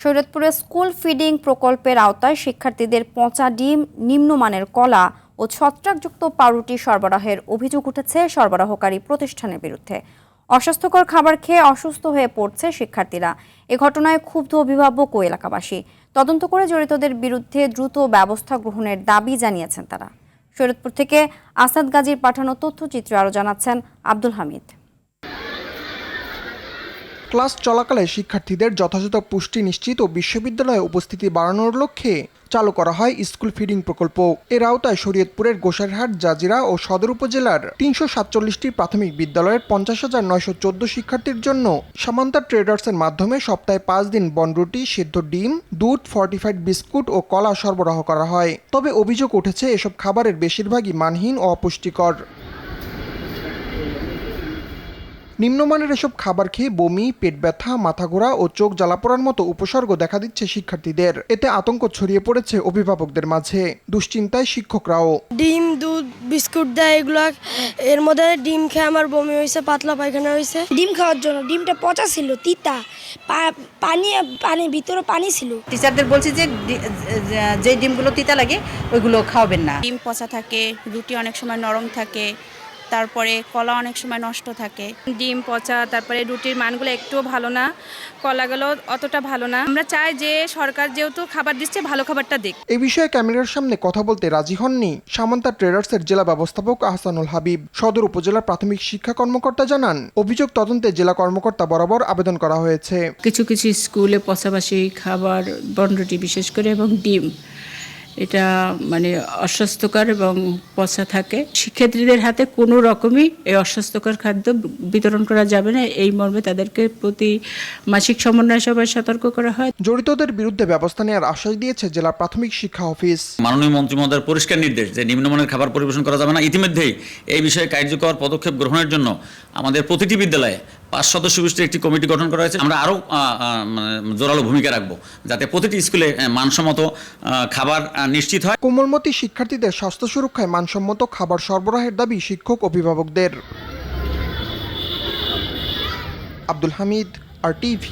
শরীয়তপুরে school feeding প্রকল্পের আওতায় শিক্ষার্থীদের পচা ডিম, নিম্নমানের কলা ও ছত্রাকযুক্ত পাউরুটি সরবরাহের অভিযোগ উঠেছে সরবরাহকারী প্রতিষ্ঠানের বিরুদ্ধে। অস্বাস্থ্যকর খাবার খেয়ে অসুস্থ হয়ে পড়ছে শিক্ষার্থীরা। এ ঘটনায় ক্ষুব্ধ অভিভাবক ও এলাকাবাসী। তদন্ত করে জড়িতদের বিরুদ্ধে দ্রুত ব্যবস্থা গ্রহণের দাবি জানিয়েছেন তারা। শরীয়তপুর থেকে আসাদ গাজীর পাঠানো তথ্যচিত্রে আরও জানাচ্ছেন আব্দুল হামিদ। ক্লাস চলাকালে শিক্ষার্থীদের যথাযথ পুষ্টি নিশ্চিত ও বিশ্ববিদ্যালয়ে উপস্থিতি বাড়ানোর লক্ষ্যে চালু করা হয় স্কুল ফিডিং প্রকল্প। এর আওতায় শরীয়তপুরের গোসাইরহাট, জাজিরা ও সদর উপজেলার ৩৪৭টি প্রাথমিক বিদ্যালয়ের ৫০,৯১৪ শিক্ষার্থীর জন্য সামান্তা ট্রেডার্সের মাধ্যমে সপ্তাহে ৫ দিন বনরুটি, সিদ্ধ ডিম, দুধ, ফর্টিফাইড বিস্কুট ও কলা সরবরাহ করা হয়। তবে অভিযোগ উঠেছে এসব খাবারের বেশিরভাগই মানহীন ও অপুষ্টিকর। নিম্নমানের এসব খাবার খেয়ে বমি, পেট ব্যথা, মাথা ঘোরা ও চোখ জ্বালাপোড়ার মতো উপসর্গ দেখা দিচ্ছে শিক্ষার্থীদের। এতে আতঙ্ক ছড়িয়ে পড়েছে অভিভাবকদের মাঝে, দুশ্চিন্তায় শিক্ষকরাও। ডিম, দুধ, বিস্কুট দেয়, এগুলো এর মধ্যে ডিম খেয়ে আমার বমি হয়েছে, পাতলা পায়খানা হয়েছে। ডিম খাওয়ার জন্য ডিমটা পচা ছিল, তিতা, পানি ভিতরে পানি ছিল। টিচারদের বলছি যে ডিমগুলো তিতা লাগে ওইগুলো খাওয়াবেন না। ডিম পচা থাকে, রুটি অনেক সময় নরম থাকে, তারপরে কলা অনেক সময় নষ্ট থাকে। ডিম পচা, তারপরে রুটির মানগুলো একটুও ভালো না, কলাগুলো অতটা ভালো না। আমরা চাই যে সরকার যেহেতু খাবার দিচ্ছে ভালো খাবারটা দিক। এই বিষয়ে ক্যামেরার সামনে কথা বলতে রাজি হননি সামান্তা ট্রেডার্সের জেলা ব্যবস্থাপক আহসানুল হাবিব। সদর উপজেলার প্রাথমিক শিক্ষা কর্মকর্তা জানান, অভিযোগ তদন্তে জেলা কর্মকর্তা বরাবর আবেদন করা হয়েছে। কিছু কিছু স্কুলে পচাবাসি খাবার, বনরুটি বিশেষ করে এবং ডিম, এটা মানে অস্বাস্থ্যকর এবং পচা থাকে। শিক্ষার্থীদের হাতে কোনো রকমই এই অস্বাস্থ্যকর খাদ্য বিতরণ করা যাবে না, এই মর্মে তাদেরকে প্রতি মাসিক সমন্বয় সভায় সতর্ক করা হয়। জড়িতদের বিরুদ্ধে ব্যবস্থা নেওয়ার আশ্বাস দিয়েছে জেলা প্রাথমিক শিক্ষা অফিস। মাননীয় মন্ত্রী মহোদয়ের পরিষ্কার নির্দেশ যে নিম্নমানের খাবার পরিবেশন করা যাবে না। ইতিমধ্যেই এই বিষয়ে কার্যকর পদক্ষেপ গ্রহণের জন্য আমাদের প্রতিটি বিদ্যালয়ে 5 সদস্য বিশিষ্ট একটি কমিটি গঠন করা হয়েছে। আমরা আরও জোরালো ভূমিকা রাখবো যাতে প্রতিটি স্কুলে মানসম্মত খাবার নিশ্চিত হয়। কোমলমতি শিক্ষার্থীদের স্বাস্থ্য সুরক্ষায় মানসম্মত খাবার সরবরাহের দাবি শিক্ষক অভিভাবকদের। আব্দুল হামিদ, RTV।